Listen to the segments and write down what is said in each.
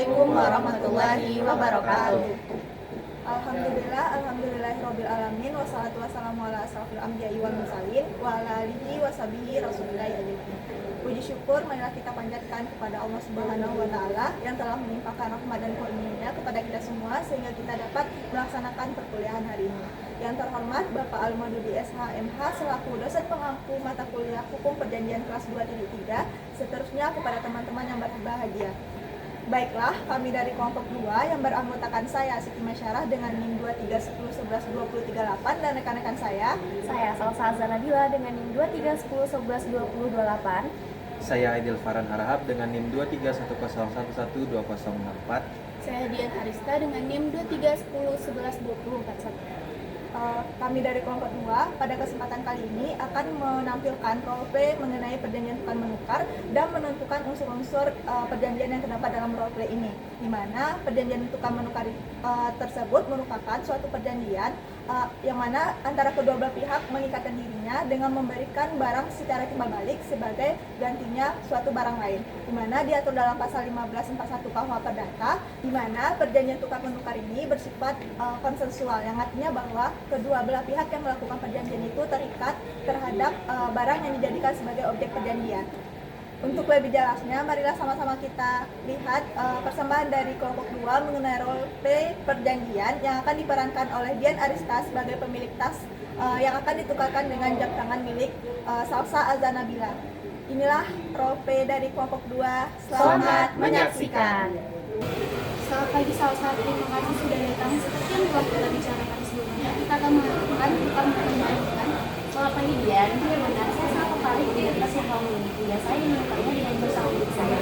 Assalamualaikum warahmatullahi wabarakatuh. Alhamdulillahirabbil alamin wassalatu wassalamu ala asrofil anbiya'i wal mursalin wa ala alihi washabihi rasulillahi ajmain. Puji syukur marilah kita panjatkan kepada Allah Subhanahu wa taala yang telah menimpakan rahmat dan karunia kepada kita semua sehingga kita dapat melaksanakan perkuliahan hari ini. Yang terhormat Bapak Al-Madudi SHMH selaku dosen pengampu mata kuliah Hukum Perjanjian kelas 2.3, seterusnya kepada teman-teman yang berbahagia. Baiklah, kami dari kelompok 2 yang beranggotakan saya Siti Masyarah dengan NIM 2310112038 dan rekan-rekan saya Salsa Zanabila dengan NIM 2310112028. Saya Aidil Farhan Harahap dengan NIM 2310112064. Saya Dian Arista dengan NIM 2310112041. Kami dari kelompok 2 pada kesempatan kali ini akan menampilkan roleplay mengenai perjanjian tukar menukar dan menentukan unsur-unsur perjanjian yang terdapat dalam roleplay ini, di mana perjanjian tukar menukar tersebut merupakan suatu perjanjian yang mana antara kedua belah pihak mengikatkan dirinya dengan memberikan barang secara timbal balik sebagai gantinya suatu barang lain, di mana diatur dalam pasal 1541 KUH Perdata, di mana perjanjian tukar menukar ini bersifat konsensual, yang artinya bahwa kedua belah pihak yang melakukan perjanjian itu terikat terhadap barang yang dijadikan sebagai objek perjanjian. Untuk lebih jelasnya, marilah sama-sama kita lihat persembahan dari kelompok 2 mengenai roleplay perjanjian yang akan diperankan oleh Dian Arista sebagai pemilik tas yang akan ditukarkan dengan jam tangan milik Salsa Azanabila. Inilah roleplay dari kelompok 2. Selamat menyaksikan. Selamat pagi Salsa, terima kasih sudah datang. Seperti yang telah kita bicarakan sebelumnya, kita akan melakukan tukar perjanjian. Selamat pagi Dian, benar saya sangat tertarik dengan tas yang kamu miliki dan saya ingin menukarnya dengan bersama milik saya.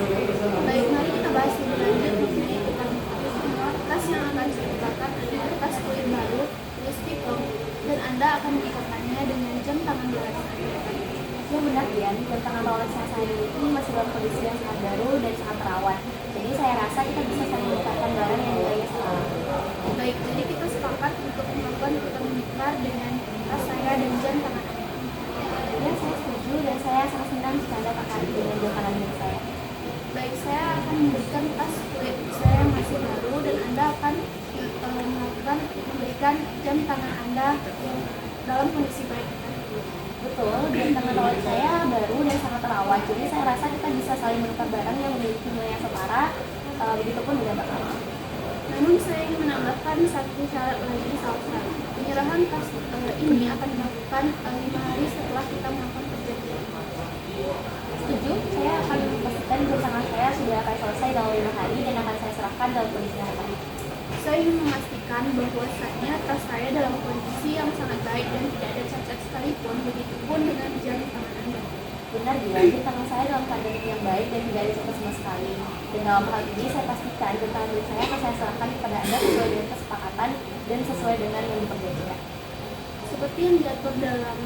Baik, mari kita bahas lebih lanjut mengenai tukar menukar. Tas yang akan saya tukarkan adalah tas kulit baru, lipstick long, dan Anda akan mengikatkannya dengan jam tangan Rolex. Ya benar Dian, jam tangan Rolex yang saya miliki masih dalam kondisi yang sangat baru dan sangat terawat. Jadi saya rasa kita bisa saling menukarkan barang yang nilainya sama. Baik, jadi kita sepakat untuk melakukan tukar menukar dengan tas saya dan jam tangan Anda. Ya saya setuju dan saya sangat senang jika Anda tertarik dengan jam tangan milik saya. Baik, saya akan memberikan tas kulit saya yang masih baru dan Anda akan memberikan jam tangan Anda yang dalam kondisi baik. Betul, jam tangan Rolex saya baru dan sangat terawat. Jadi saya rasa kita bisa saling menukar barang yang memiliki nilai yang setara, begitupun dengan barang. Namun saya ingin menambahkan satu syarat lagi di Salsa. Penyerahan tas ini akan dilakukan 5 hari setelah kita melakukan perjanjian. Setuju, saya akan memastikan jam tangan saya sudah akan selesai dalam 5 hari dan akan saya serahkan dalam kondisi yang baik. Saya ingin memastikan bahwasanya tas saya dalam kondisi yang sangat baik dan tidak ada cacat sekalipun, begitupun dengan jam tangan Anda. Benar dia, jam tangan saya dalam keadaan yang baik dan tidak ada cacat sama sekali. Dan dalam hal ini saya pastikan jam tangan milik saya akan saya serahkan kepada Anda sesuai dengan kesepakatan dan sesuai dengan yang diperjanjikan. Seperti yang diatur dalam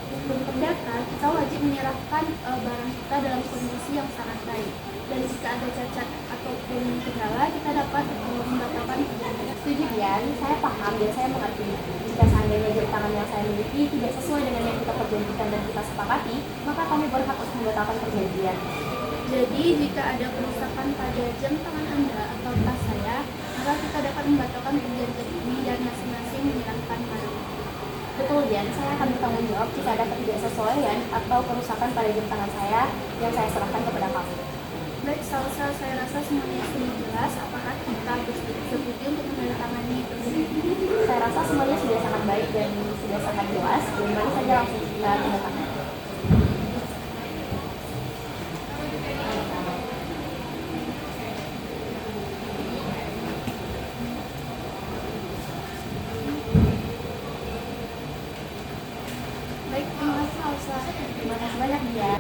hukum perdata, kita wajib menyerahkan barang kita dalam kondisi yang sangat baik. Dan jika ada cacat ataupun kendala, kita dapat membatalkan perjanjian. Setuju Dian, saya paham dan saya mengerti. Jika seandainya jam tangan yang saya miliki tidak sesuai dengan yang kita perjanjikan dan kita sepakati, maka kami berhak untuk membatalkan perjanjian. Jadi, jika ada kerusakan pada jam tangan Anda atau tas saya, maka kita dapat membatalkan perjanjian ini dan masing-masing menyerahkan barang. Betul Dian, saya akan bertanggung jawab jika ada ketidaksesuaian atau kerusakan pada jam tangan saya yang saya serahkan kepada kamu. Baik, Salsa, saya rasa semuanya sudah jelas. Apakah kita setuju untuk menandatangani perjanjian ini? Saya rasa semuanya sudah sangat baik dan sudah sangat jelas, dan mari saja langsung kita tanda tangan. Baik, terima kasih Salsa. Terima kasih banyak Dian.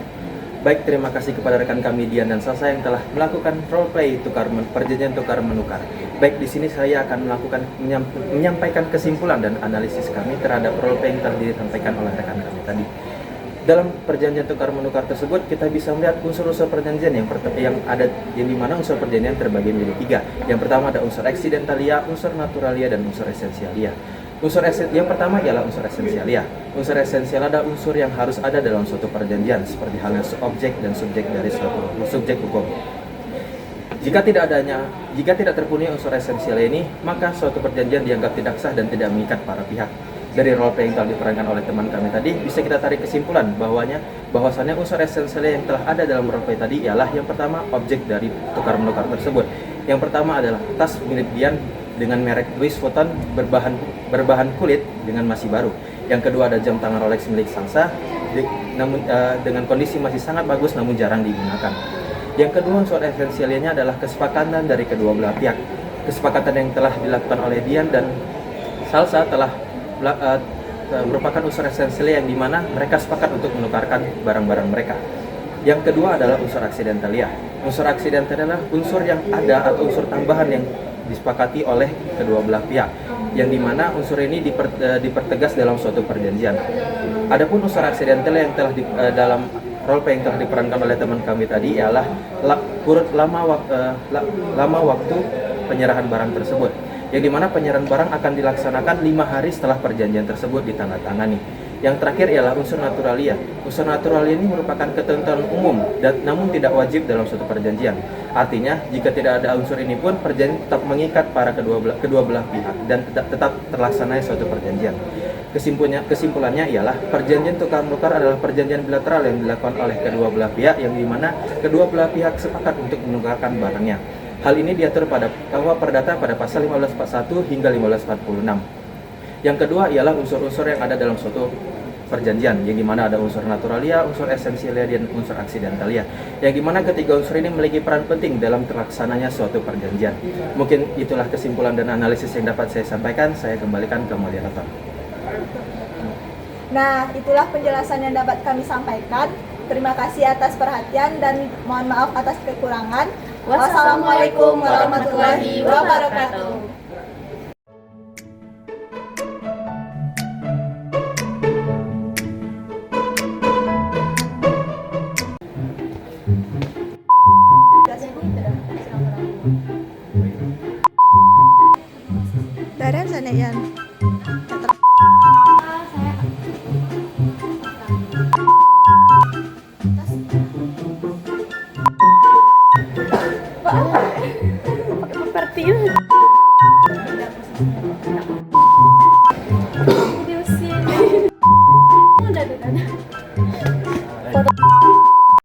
Baik, terima kasih kepada rekan kami Dian dan Salsa yang telah melakukan roleplay perjanjian tukar menukar. Baik, di sini saya akan menyampaikan kesimpulan dan analisis kami terhadap roleplay yang telah disampaikan oleh rekan kami tadi. Dalam perjanjian tukar menukar tersebut kita bisa melihat unsur-unsur perjanjian yang ada di mana unsur perjanjian terbagi menjadi 3. Yang pertama ada unsur accidentalia, unsur naturalia, dan unsur essentialia. Yang pertama ialah unsur esensialia. Unsur esensial adalah unsur yang harus ada dalam suatu perjanjian, seperti halnya objek dan subjek dari suatu subjek hukum. Jika tidak terpenuhi unsur esensial ini, maka suatu perjanjian dianggap tidak sah dan tidak mengikat para pihak. Dari roleplay yang telah diperankan oleh teman kami tadi, bisa kita tarik kesimpulan bahwasannya unsur esensial yang telah ada dalam roleplay tadi ialah yang pertama, objek dari tukar menukar tersebut. Yang pertama adalah tas milik Dian dengan merek Louis Vuitton berbahan kulit dengan masih baru. Yang kedua ada jam tangan Rolex milik Sangsa dengan kondisi masih sangat bagus namun jarang digunakan. Yang kedua unsur esensialnya adalah kesepakatan dari kedua belah pihak. Kesepakatan yang telah dilakukan oleh Dian dan Salsa merupakan unsur esensial yang dimana mereka sepakat untuk menukarkan barang-barang mereka. Yang kedua adalah unsur aksidentalia. Unsur aksidentalia adalah unsur yang ada atau unsur tambahan yang disepakati oleh kedua belah pihak, yang dimana unsur ini dipertegas dalam suatu perjanjian. Adapun unsur aksidentalia yang telah dalam roleplay yang telah diperankan oleh teman kami tadi ialah lama waktu penyerahan barang tersebut, yang dimana penyerahan barang akan dilaksanakan 5 hari setelah perjanjian tersebut ditandatangani. Yang terakhir ialah unsur naturalia. Unsur naturalia ini merupakan ketentuan umum namun tidak wajib dalam suatu perjanjian. Artinya, jika tidak ada unsur ini pun perjanjian tetap mengikat para kedua belah pihak dan tetap terlaksananya suatu perjanjian. Kesimpulannya ialah perjanjian tukar menukar adalah perjanjian bilateral yang dilakukan oleh kedua belah pihak, yang dimana kedua belah pihak sepakat untuk menukarkan barangnya. Hal ini diatur pada KUH Perdata pada pasal 1541 hingga 1546. Yang kedua ialah unsur-unsur yang ada dalam suatu perjanjian, yang dimana ada unsur naturalia, unsur esensialia, dan unsur aksidentalia, yang dimana ketiga unsur ini memiliki peran penting dalam terlaksananya suatu perjanjian. Mungkin itulah kesimpulan dan analisis yang dapat saya sampaikan. Saya kembalikan ke moderator. Nah, itulah penjelasan yang dapat kami sampaikan. Terima kasih atas perhatian dan mohon maaf atas kekurangan. Wassalamualaikum warahmatullahi wabarakatuh. Dari sana Yan. Seperti itu.